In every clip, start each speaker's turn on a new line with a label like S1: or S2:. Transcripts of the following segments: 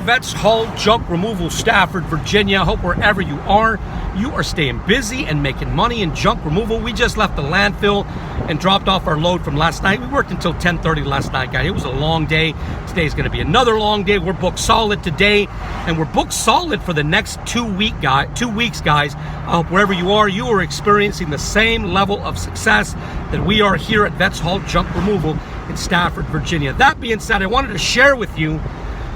S1: Vets Haul Junk Removal, Stafford, Virginia. I hope wherever you are staying busy and making money in junk removal. We just left the landfill and dropped off our load from last night. We worked until 10:30 last night, guys. It was a long day. Today's going to be another long day. We're booked solid today, and we're booked solid for the next 2 weeks, guys. I hope wherever you are experiencing the same level of success that we are here at Vets Haul Junk Removal in Stafford, Virginia. That being said, I wanted to share with you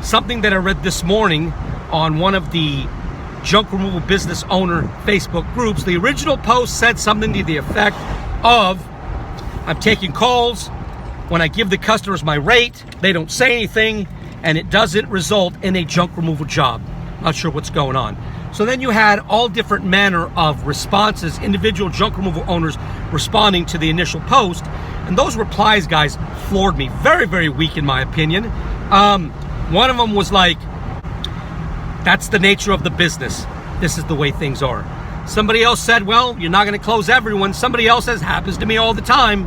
S1: something that I read this morning on one of the junk removal business owner Facebook groups. The original post said something to the effect of, I'm taking calls. When I give the customers my rate, they don't say anything, and it doesn't result in a junk removal job. Not sure what's going on. So then you had all different manner of responses, individual junk removal owners responding to the initial post. And those replies, guys, floored me. Very, very weak in my opinion. One of them was like, that's the nature of the business. This is the way things are. Somebody else said, well, you're not going to close everyone. Somebody else says, happens to me all the time.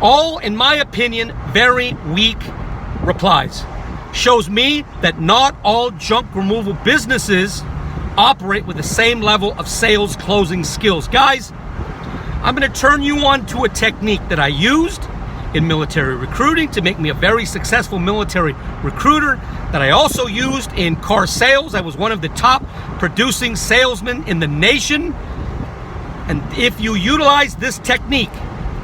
S1: All, in my opinion, very weak replies. Shows me that not all junk removal businesses operate with the same level of sales closing skills. Guys, I'm going to turn you on to a technique that I used in military recruiting to make me a very successful military recruiter, that I also used in car sales. I was one of the top producing salesmen in the nation. And if you utilize this technique,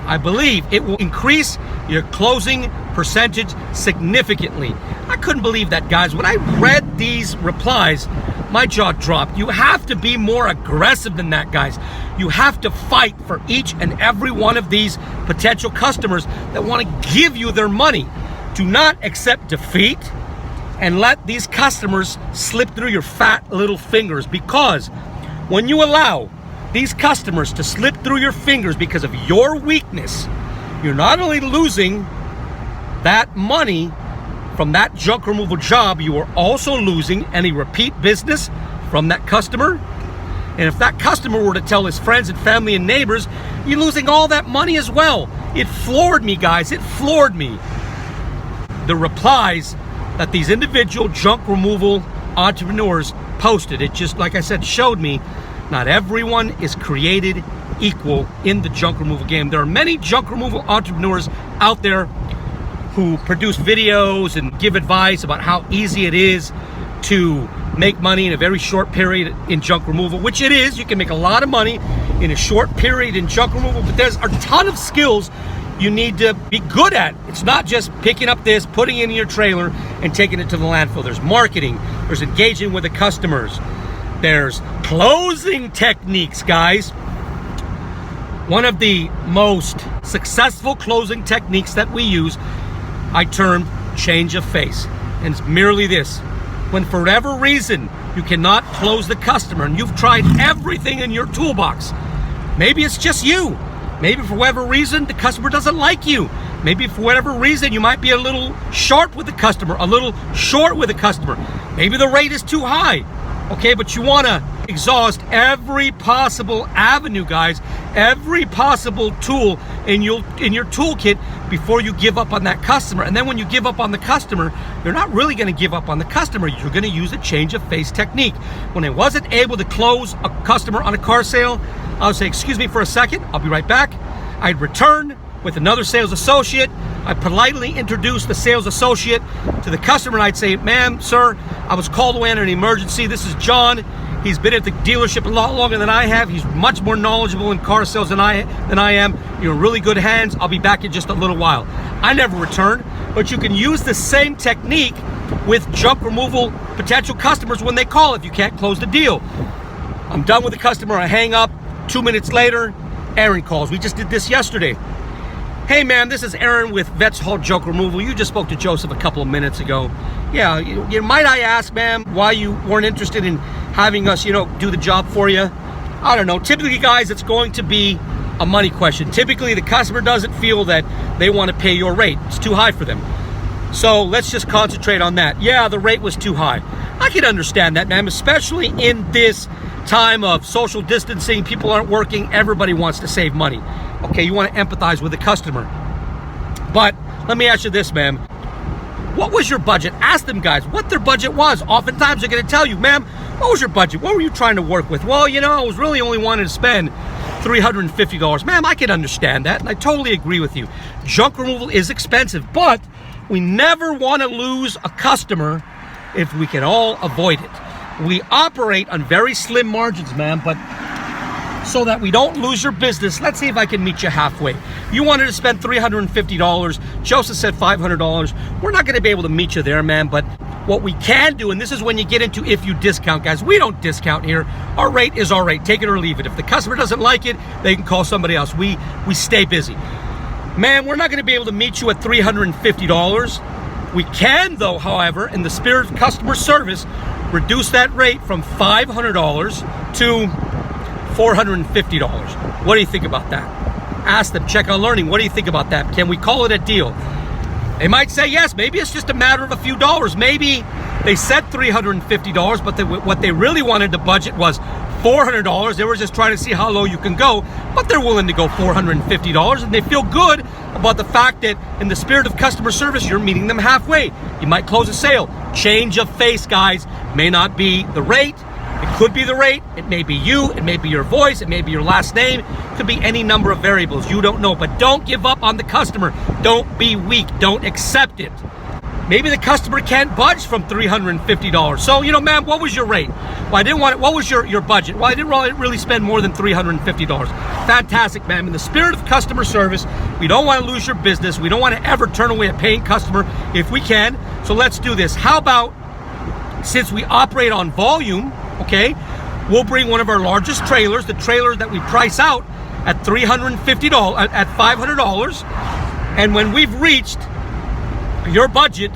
S1: I believe it will increase your closing percentage significantly. I couldn't believe that, guys. When I read these replies, my jaw dropped. You have to be more aggressive than that, guys. You have to fight for each and every one of these potential customers that want to give you their money. Do not accept defeat and let these customers slip through your fat little fingers, because when you allow these customers to slip through your fingers because of your weakness, you're not only losing that money from that junk removal job, you are also losing any repeat business from that customer. And if that customer were to tell his friends and family and neighbors, you're losing all that money as well. It floored me, guys. It floored me. The replies that these individual junk removal entrepreneurs posted, it just, like I said, showed me not everyone is created equal in the junk removal game. There are many junk removal entrepreneurs out there who produce videos and give advice about how easy it is to make money in a very short period in junk removal, which it is. You can make a lot of money in a short period in junk removal, but there's a ton of skills you need to be good at. It's not just picking up this, putting it in your trailer, and taking it to the landfill. There's marketing, there's engaging with the customers, there's closing techniques, guys. One of the most successful closing techniques that we use, I term change of face. And it's merely this: when for whatever reason you cannot close the customer and you've tried everything in your toolbox, maybe it's just you, maybe for whatever reason the customer doesn't like you, maybe for whatever reason you might be a little sharp with the customer, a little short with the customer, maybe the rate is too high, okay, but you want to exhaust every possible avenue, guys, every possible tool in your toolkit before you give up on that customer. And then when you give up on the customer, you're not really going to give up on the customer. You're going to use a change of face technique. When I wasn't able to close a customer on a car sale, I would say, excuse me for a second, I'll be right back. I'd return with another sales associate. I politely introduce the sales associate to the customer, and I'd say, ma'am, sir, I was called away in an emergency. This is John. He's been at the dealership a lot longer than I have. He's much more knowledgeable in car sales than I am. You're in really good hands. I'll be back in just a little while. I never return, but you can use the same technique with junk removal potential customers when they call if you can't close the deal. I'm done with the customer. I hang up. 2 minutes later, Aaron calls. We just did this yesterday. Hey, ma'am, this is Aaron with Vets Haul Junk Removal. You just spoke to Joseph a couple of minutes ago. Yeah, might I ask, ma'am, why you weren't interested in having us, do the job for you? I don't know. Typically, guys, it's going to be a money question. Typically, the customer doesn't feel that they want to pay your rate. It's too high for them. So let's just concentrate on that. Yeah, the rate was too high. I can understand that, ma'am, especially in this time of social distancing. People aren't working. Everybody wants to save money. Okay, you want to empathize with the customer. But let me ask you this, ma'am. what was your budget? Ask them, guys, what their budget was. Oftentimes they're going to tell you, ma'am, what was your budget? What were you trying to work with? Well, you know, I was really only wanting to spend $350. Ma'am, I can understand that, and I totally agree with you. Junk removal is expensive, but we never want to lose a customer if we can all avoid it. We operate on very slim margins, ma'am, but so that we don't lose your business, let's see if I can meet you halfway. You wanted to spend $350. Joseph said $500. We're not going to be able to meet you there, man, but what we can do, and this is when you get into if you discount, guys. We don't discount here. Our rate is our rate. Take it or leave it. If the customer doesn't like it, they can call somebody else. We stay busy. Man, we're not going to be able to meet you at $350. We can, though, however, in the spirit of customer service, reduce that rate from $500 to $450. What do you think about that? Ask them, Check on Learning, what do you think about that? Can we call it a deal? They might say yes. Maybe it's just a matter of a few dollars. Maybe they said $350, but what they really wanted to budget was $400. They were just trying to see how low you can go, but they're willing to go $450, and they feel good about the fact that in the spirit of customer service, you're meeting them halfway. You might close a sale. Change of face, guys. May not be the rate. It could be the rate, it may be you, it may be your voice, it may be your last name, it could be any number of variables, you don't know. But don't give up on the customer. Don't be weak, don't accept it. Maybe the customer can't budge from $350. So, you know, ma'am, what was your rate? Well, I didn't want it. What was your budget? Well, I didn't really spend more than $350. Fantastic, ma'am. In the spirit of customer service, we don't want to lose your business. We don't want to ever turn away a paying customer if we can. So let's do this. How about, since we operate on volume, okay, we'll bring one of our largest trailers, the trailer that we price out at $350, at $500, and when we've reached your budget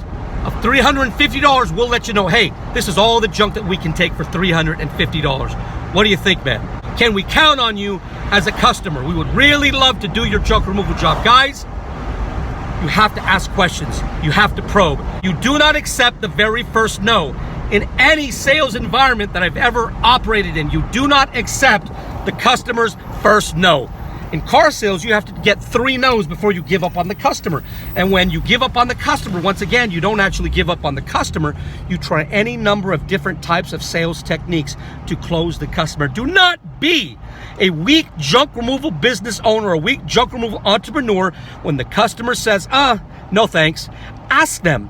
S1: of $350, we'll let you know, hey, this is all the junk that we can take for $350. What do you think, man? Can we count on you as a customer? We would really love to do your junk removal job. Guys, you have to ask questions. You have to probe. You do not accept the very first no. In any sales environment that I've ever operated in, you do not accept the customer's first no. In car sales, you have to get 3 no's before you give up on the customer. And when you give up on the customer, once again, you don't actually give up on the customer. You try any number of different types of sales techniques to close the customer. Do not be a weak junk removal business owner, a weak junk removal entrepreneur when the customer says, no thanks. Ask them,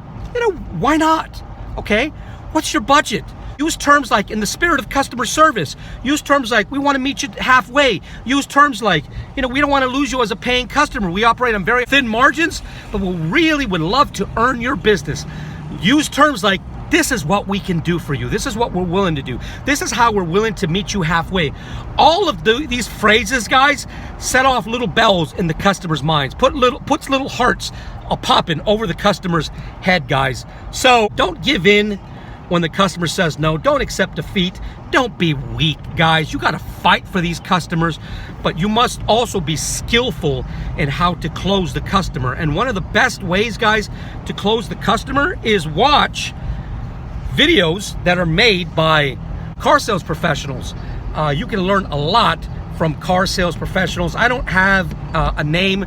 S1: why not? Okay? What's your budget? Use terms like, in the spirit of customer service, use terms like, we want to meet you halfway. Use terms like, we don't want to lose you as a paying customer. We operate on very thin margins, but we really would love to earn your business. Use terms like, this is what we can do for you. This is what we're willing to do. This is how we're willing to meet you halfway. All of these phrases, guys, set off little bells in the customer's minds. Puts little hearts popping over the customer's head, guys. So don't give in when the customer says no. Don't accept defeat. Don't be weak, guys. You got to fight for these customers, but you must also be skillful in how to close the customer. And one of the best ways, guys, to close the customer is watch videos that are made by car sales professionals. You can learn a lot from car sales professionals. I don't have a name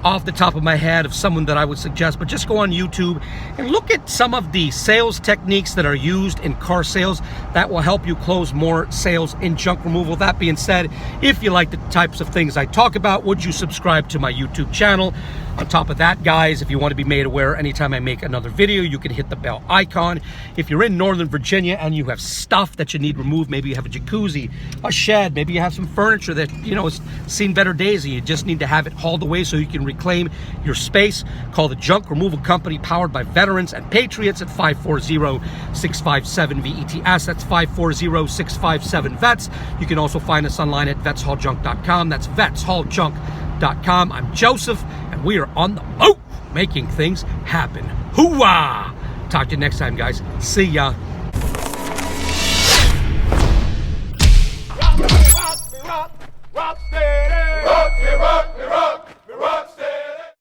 S1: off the top of my head of someone that I would suggest, but just go on YouTube and look at some of the sales techniques that are used in car sales that will help you close more sales in junk removal. That being said, if you like the types of things I talk about, would you subscribe to my YouTube channel? On top of that, guys, if you want to be made aware anytime I make another video, you can hit the bell icon. If you're in Northern Virginia and you have stuff that you need removed, maybe you have a jacuzzi, a shed, maybe you have some furniture that, has seen better days and you just need to have it hauled away so you can reclaim your space, call the Junk Removal Company, powered by Veterans and Patriots, at 540-657-VETS. That's 540-657-VETS. You can also find us online at vetshauljunk.com. That's vetshauljunk.com. I'm Joseph, and we are on the boat making things happen. Hoo-ah! Talk to you next time, guys. See ya.
S2: Rock, steady. Rock,